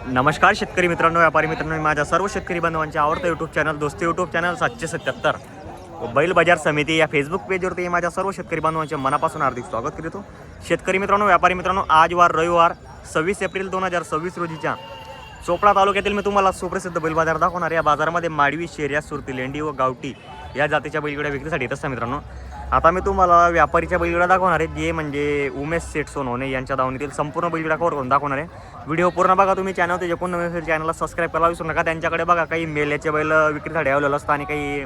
नमस्कार शेतकरी मित्रांनो, व्यापारी मित्रांनो, माझ्या सर्व शेतकरी बांधवांचे आवडतं यूट्यूब चॅनल दोस्ती यूट्यूब चॅनल 777 बैल बाजार समिती या फेसबुक पेजवरती माझ्या सर्व शेतकरी बांधवांचे मनापासून हार्दिक स्वागत करतो. शेतकरी मित्रांनो, व्यापारी मित्रांनो, आज वार रविवार 26 एप्रिल 2026 रोजीच्या चोपडा तालुक्यातील मी तुम्हाला सुप्रसिद्ध बैल बाजार दाखवणार. या बाजारामध्ये माडवी, शेर्या, सुरती, लेंडी व गावठी या जातीच्या बैलगाड्या विक्रीसाठी येत असतात. मित्रांनो, आता मी तुम्हाला व्यापारीच्या बैलगाड्या दाखवणार आहे, जे म्हणजे उमेश सेठ सोनवणे यांच्या दावणीतील संपूर्ण बैलगाड्या कव्हर करून दाखवणार आहे. व्हिडिओ पूर्ण बघा. तुम्ही चॅनल ते कोण नवीन असेल चॅनलला सबस्क्राईब करायला विसरू नका. त्यांच्याकडे बघा काही मेल्याचे बैल विक्रीसाठी अवेलेबल असतात आणि काही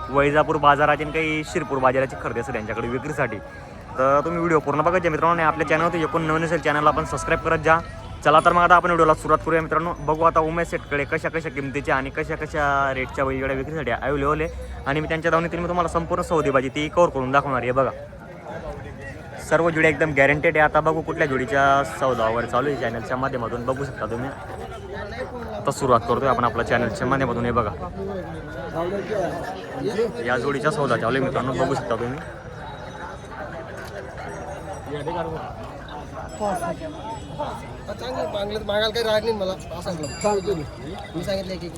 वैजापूर बाजाराचे आणि काही शिरपूर बाजाराची खरेदी असते त्यांच्याकडे विक्रीसाठी. तर तुम्ही व्हिडिओ पूर्ण बघा मित्रांनो. आणि आपल्या चॅनल ते कोण नवीन असेल चॅनलला आपण सबस्क्राईब करत जा. चला तर मग आता आपण व्हिडिओला सुरुवात करूया मित्रांनो. बघू आता उमेश सेठकडे कशा कशा किमतीच्या आणि कशा कशा रेटच्या बैलगाड्या विक्रीसाठी अवेलेबल आहे. आणि मी त्यांच्या दावणीतील मी तुम्हाला संपूर्ण सौदेबाजी ती कव्हर करून दाखवणार आहे. बघा, सर्व जोड्या एकदम गॅरंटेड आहे. आता बघू कुठल्या जोडीच्या सौदा वगैरे चालू आहे चॅनलच्या माध्यमातून बघू शकता तुम्ही. आता सुरुवात करतोय आपण आपल्या चॅनलच्या माध्यमातून. हे बघा, या जोडीच्या सौदा चालू आहे मित्रांनो, बघू शकता तुम्ही. चांगलं मागायला काही राहत नाही मला सांगितलं मी सांगितलं की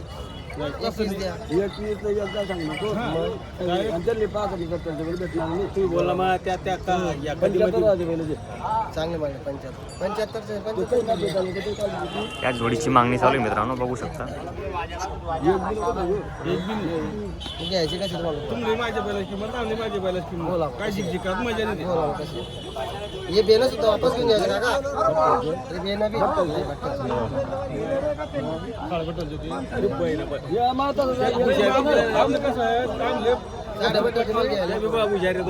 बोला मग त्या चांगले मागणी 75 या जोडीची मागणी चालू आहे मित्रांनो, बघू शकता. घ्यायची कशी तुम्हाला तुम्ही माझ्या बैलाची किंमत आम्ही माझ्या बैलाची किंमत बोला काय शिकजिकात मजा नाही. हे बेनं सुद्धा वापस घेऊन जायचं का हे बेनं बी आपलं कसं आहे चांगले बाबू जारे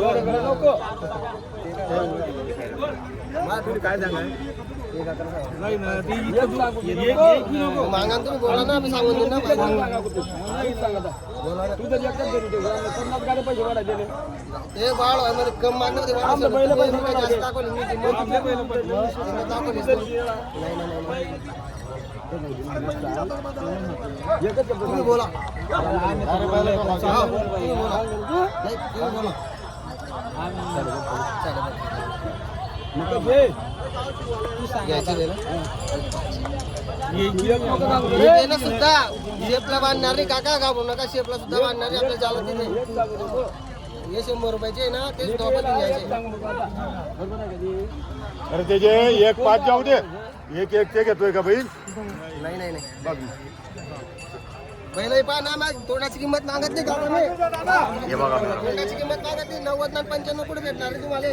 काय सांगाय नाही ना ती मागा तुम्ही बोला ना, आम्ही सांगून देऊ ना. ते बाळ मध्ये कम मागणं जास्त दाखवली मी किंमत दाखवली तुम्ही बोला सुद्धा शेपला बांधणार नाही काका, घाबरू नका. शेपला सुद्धा बांधणार नाही, आपल्या जालत नाही. हे 100 रुपयाचे ना, तेच टॉपच घ्यायचे. अरे त्याचे 1-5 जाऊ दे, एक ते घेतोय का बैल? नाही नाही नाही पहिला पहा ना, मग तोंडाची किंमत मागत नाही का तुम्ही? हे बघा मित्रांनो, तोंडाची किंमत मागत नाही. 90 आणि 95 कुठे भेटणार रे तुम्हाला?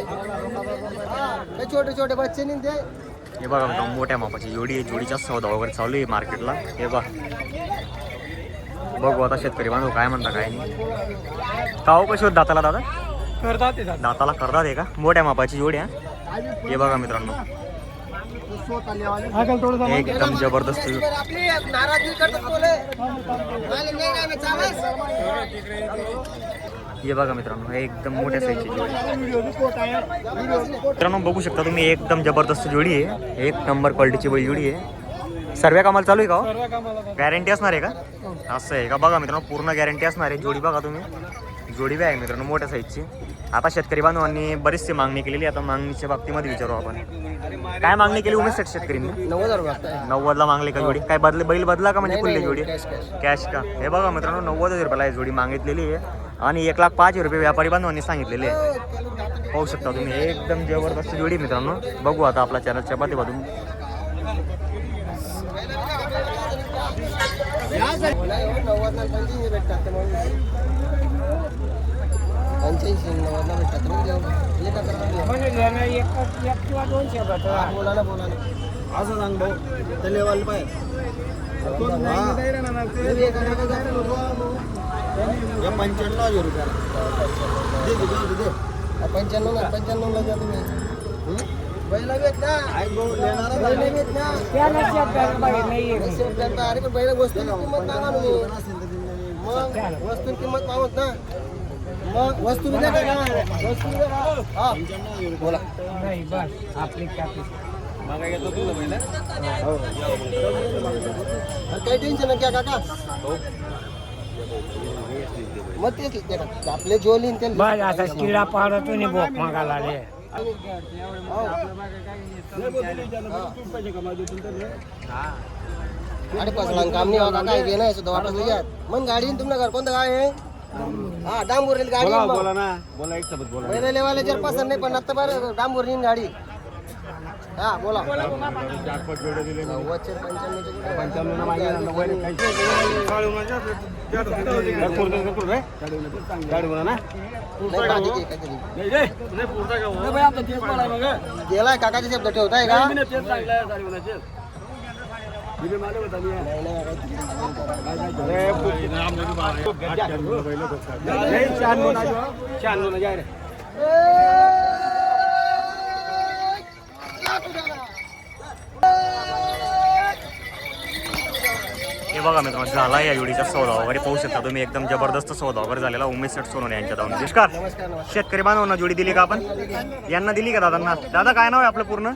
हे छोटे छोटे बच्चे नाही ते. हे बघा मित्रांनो, मोठ्या मापाची जोडी आहे. जोडीचा सौदा वगैरे चालू आहे मार्केटला. हे बघा, बघू आता शेतकरी बांधव काय म्हणता काय नाही. काहो कशी होत दाताला दादा? दाताला करतात आहे का? मोठ्या मापाची जोडी आहे. हे बघा मित्रांनो, एकदम जबरदस्त. आपली नाराजगी करतात बोले. मालूम नाही का मी चालस? हे बघा मित्रांनो, हे एकदम मोठ्या साईजची जोडी. मित्रांनो बघू शकता तुम्ही, एकदम जबरदस्त जोडी आहे. एक नंबर क्वालिटीची बैल जोडी आहे. सर्व कामाला चालू आहे का? गॅरंटी असणार आहे का? असं आहे का? बघा मित्रांनो, पूर्ण गॅरंटी असणार आहे. जोडी बघा तुम्ही, जोडी बी आहे मित्रांनो मोठ्या साईजची. आता शेतकरी बांधवांनी बरीचशी मागणी केलेली. आता मागणीच्या बाबतीमध्ये विचारू आपण, काय मागणी केली उमेश शेतकऱ्यांनी? 90,000 रुपये 90ला मागली का जोडी? काय बदले बैल बदला का म्हणजे खुल्ली जोडी? कॅश कॅश का? हे बघा मित्रांनो, 90,000 रुपयाला ही जोडी मागितलेली आहे. आणि 1,05,000 रुपये व्यापारी बांधवांनी सांगितलेले आहे. पाहू शकता तुम्ही, एकदम जबरदस्त जोडी मित्रांनो. बघू आता आपल्या चॅनलच्या माध्यमातून. बोला ना असं सांग भाऊ त्या लेवायला पाहिजे 95,000 रुपये 95 ला द्या तुम्ही. बैला भेट ना, अरे पण बैला वस्तू किंमत मागा तुम्ही. मग वस्तू किंमत मागत ना, मग वस्तू बी द्या का? वस्तू द्या का? हा बोला. काही टेन्शन नाही का काका? मग तेच आपले जोलीन ते बस आता किडा पाडतो नाही बोक मागायला आले. अरे पसला काम नाही होगा काय घे नाही सुद्धा वाटत घ्या मग गाडी तुमचं घर कोणतं काय आहे हा डांबुरील गाडी बोला आहे मग. बोला ना बोला एक सोबत बोला पहिले लेवाले जर पसंत नाही पण आता बरं डांबुरील गाडी हा बोला 4-5 जोडे दिले 55 ना मागे ना 90 काही गाडी बोला ना नाही भाजी घे काहीतरी नाही रे नाही पुरता का हो भाई आता तेच पडा मग गेलाय काकाचे शब्द ठेवताय का मी तेच सांगलाय गाडी बोलायचे दिले मला बता मी नाही नाही काहीतरी नाही 96 ना जा रे हे बघा मित्रांनो झाला या जोडीचा सौदा वगैरे पाहू शकता तुम्ही एकदम जबरदस्त सौदा वगैरे झालेला उमेश सेठ सोनवणे यांच्या धावून नमस्कार शेतकरी बांधवांना जोडी दिली का आपण यांना दिली का दादांना दादा काय नाव आहे आपलं पूर्ण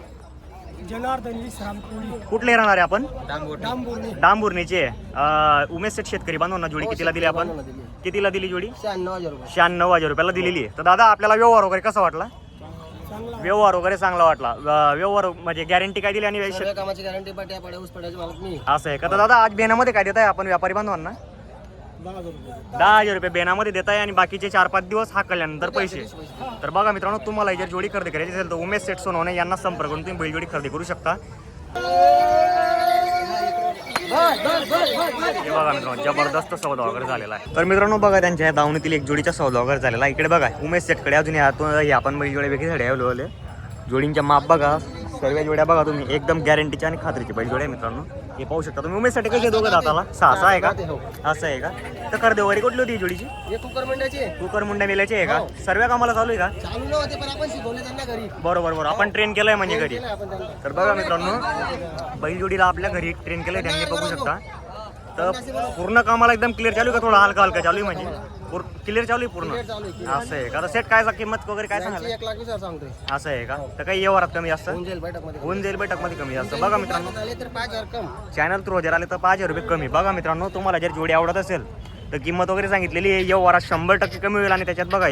जनार्दन विश्राम कोळी कुठले राहणार आहे आपण डांबुर्णी डांबुर्णीचे उमेश सेठ शेतकरी बांधवांना जोडी कितीला दिली आपण कितीला दिली जोडी 96,000 रुपये 96,000 रुपयाला दिलेली आहे तर दादा आपल्याला व्यवहार वगैरे कसा वाटला व्यवहार वगैरे चांगला वाटला व्यवहार म्हणजे गॅरंटी काय दिली आणि सगळ्या कामाची गॅरंटी पाट्या पड्या ऊस पड्याची मालक मी असं आहे का तर दादा आज बेनामध्ये काय देत आहे आपण व्यापारी बांधवांना 10,000 रुपये बेनामध्ये देत आहे आणि बाकीचे 4-5 दिवस हाकल्यानंतर पैसे तर बघा मित्रांनो तुम्हाला जर जोडी खरेदी करायची असेल तर उमेश सेठ सोनवणे यांना संपर्क करून तुम्ही बैलजोडी खरेदी करू शकता हे बघा मित्रांनो जबरदस्त सौदा वगैरे झालेला आहे तर मित्रांनो बघा त्यांच्या दावणीतील एक जोडीचा सौदा वगैरे झालेला आहे इकडे बघा उमेश सेठकडे अजून आपण बैलजोड्या वेगळी झाडे अवलवले जोडींच्या माप बघा सर्व जोड्या बघा तुम्ही एकदम गॅरंटीच्या आणि खात्रीची बैलजोड्या मित्रांनो हे पाहू शकता तुम्ही उमेशसाठी कसे दोघं दाताला 6 आहे का असं आहे का तर कर्दे वगैरे कुठली होती ही जोडीची हे कुकर मंडळाची कुकर मुंड्या मेल्याची आहे का सर्व कामाला चालू आहे का चालू नव्हते पण आपण शिकवले त्यांना घरी बरोबर आपण ट्रेन केलंय म्हणजे घरी केलंय आपण त्यांना तर बघा मित्रांनो बैलजोडीला आपल्या घरी ट्रेन केलंय त्यांनी बघू शकता तर पूर्ण कामाला एकदम क्लिअर चालू आहे का थोडा हलका हलका चालू आहे म्हणजे क्लिअर चालू आहे पूर्ण चालू आहे असं आहे का तर सेट काय किंमत वगैरे काय सांगाल 1,20,000 सांगतोय असं आहे का तर काही व्यवहारात कमी जास्त होऊन जाईल बैठक मध्ये होऊन जाईल बैठकमध्ये कमी जास्त बघा मित्रांनो झाले तर 5,000 कम चॅनल थ्रू जर आले तर 5,000 रुपये कमी बघा मित्रांनो तुम्हाला जर जोडी आवडत असेल तर किंमत वगैरे सांगितलेली आहे व्यवहारात 100% कमी होईल आणि त्याच्यात बघा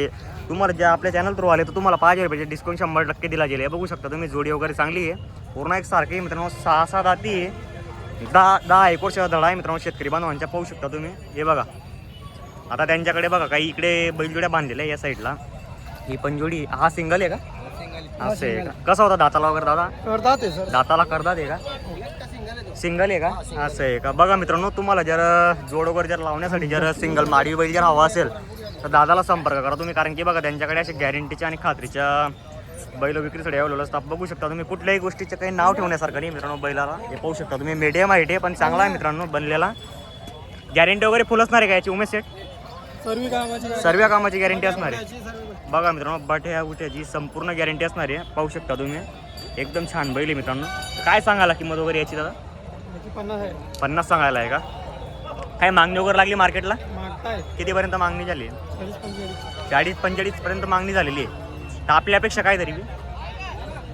तुम्हाला जे आपल्या चॅनल थ्रू आले तर तुम्हाला 5,000 रुपयाचे डिस्काउंट 100% दिला जाईल हे बघू शकता तुम्ही जोडी वगैरे चांगली आहे पूर्ण एक सारखी मित्रांनो 6 दाती आहे 10 वर्षाचा धडा आहे मित्रांनो शेतकरी बांधवांच्या पाहू शकता तुम्ही हे बघा आता त्यांच्याकडे बघा काही इकडे बैलजोड्या बांधलेल्या या साईडला ही पण जोडी हा सिंगल आहे का असं आहे का कसा होता दाताला वगैरे दादा करतात ते सर दाताला करतात आहे का सिंगल आहे का असं आहे का बघा मित्रांनो तुम्हाला जर जोड वगैरे जर लावण्यासाठी जर सिंगल माडी बैल जर हवा असेल तर दादाला संपर्क करा तुम्ही कारण की बघा त्यांच्याकडे असे गॅरंटीच्या आणि खात्रीच्या बैल विक्रीसाठी अवेलेबल असतात बघू शकता तुम्ही कुठल्याही गोष्टीचं काही नाव ठेवण्यासारखं नाही मित्रांनो बैलाला हे पाहू शकता तुम्ही मीडियम हाईट आहे पण चांगला आहे मित्रांनो बनलेला गॅरंटी वगैरे फुल असणार आहे का याची उमेश सेट सर्व कामाची गॅरंटी असणार आहे बघा मित्रांनो बट्या उठ्याची संपूर्ण गॅरंटी असणार आहे पाहू शकता तुम्ही एकदम छान बैल आहे मित्रांनो काय सांगायला किंमत वगैरे याची दादा 50 सांगायला आहे का काय मागणी वगैरे लागली मार्केटला कितीपर्यंत मागणी झाली 40-45 पर्यंत मागणी झालेली आहे तर आपल्या अपेक्षा काय तरी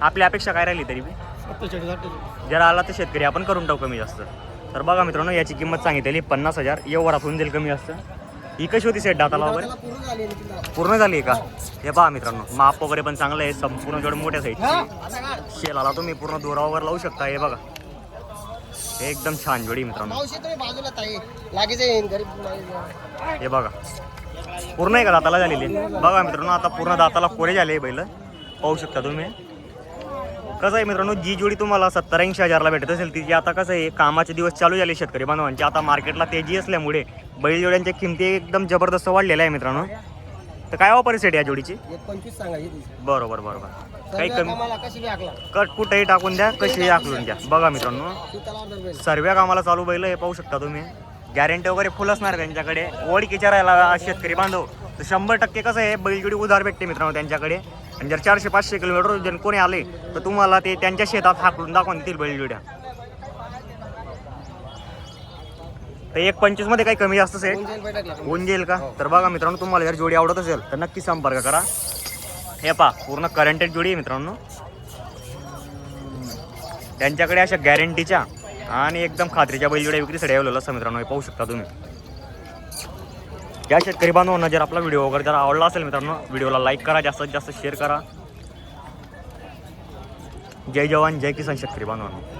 आपल्या अपेक्षा काय राहिली तरी जर आला तर शेतकरी आपण करून टाकू कमी जास्त तर बघा मित्रांनो याची किंमत सांगितलेली 50,000 व्यवहारात होऊन जाईल कमी जास्त ही कशी होती सेट दाताला वगैरे पूर्ण झाली आहे का हे पहा मित्रांनो माप वगैरे पण चांगलं आहे संपूर्ण जोड मोठ्या साईजची शेलाला तुम्ही पूर्ण दोरा वगैरे लावू शकता हे बघा एकदम छान जोडी मित्रांनो बाजूला ताई लागेच येईन घरी हे बघा पूर्ण आहे का दाताला झालेली बघा मित्रांनो आता पूर्ण दाताला कोरे झाले बैल पाहू शकता तुम्ही कसं आहे मित्रांनो जी जोडी तुम्हाला 70-80 हजारला भेटत असेल तिची आता कसं आहे कामाचे दिवस चालू झाले शेतकरी बांधवांचे आता मार्केटला तेजी असल्यामुळे बैलजोड्यांच्या किमती एकदम जबरदस्त वाढलेल्या आहे मित्रांनो तर काय ऑफर सेट या जोडीची 25 सांगायची बरोबर काही कमी कामाला कशी लागला कट कुठेही टाकून द्या कशीही आखलून द्या बघा मित्रांनो सर्व कामाला चालू बैल हे पाहू शकता तुम्ही गॅरंटी वगैरे फुल असणार त्यांच्याकडे ओळखीच्या राहायला शेतकरी बांधव तर 100% कसं आहे बैलजोडी उधार भेटते मित्रांनो त्यांच्याकडे आणि जर 400-500 किलोमीटर जर कोणी आले तर तुम्हाला ते त्यांच्या शेतात हाकलून दाखवून देतील बैलजोड्या तर 1.25 मध्ये काही कमी जास्त सेट होऊन जाईल का तर बघा मित्रांनो तुम्हाला जर जोडी आवडत असेल तर नक्की संपर्क करा हे पहा पूर्ण करंटेड जोडी आहे मित्रांनो त्यांच्याकडे अशा गॅरंटीच्या आणि एकदम खात्रीच्या बैलजोड्या विक्रीसाठी अवेलेबल असतात मित्रांनो हे पाहू शकता तुम्ही या शेतकरी बांधवांना जर आपला व्हिडिओ वगैरे जर आवडला असेल मित्रांनो व्हिडिओला लाईक करा जास्तीत जास्त शेअर करा जय जवान जय किसान शेतकरी बांधवांनो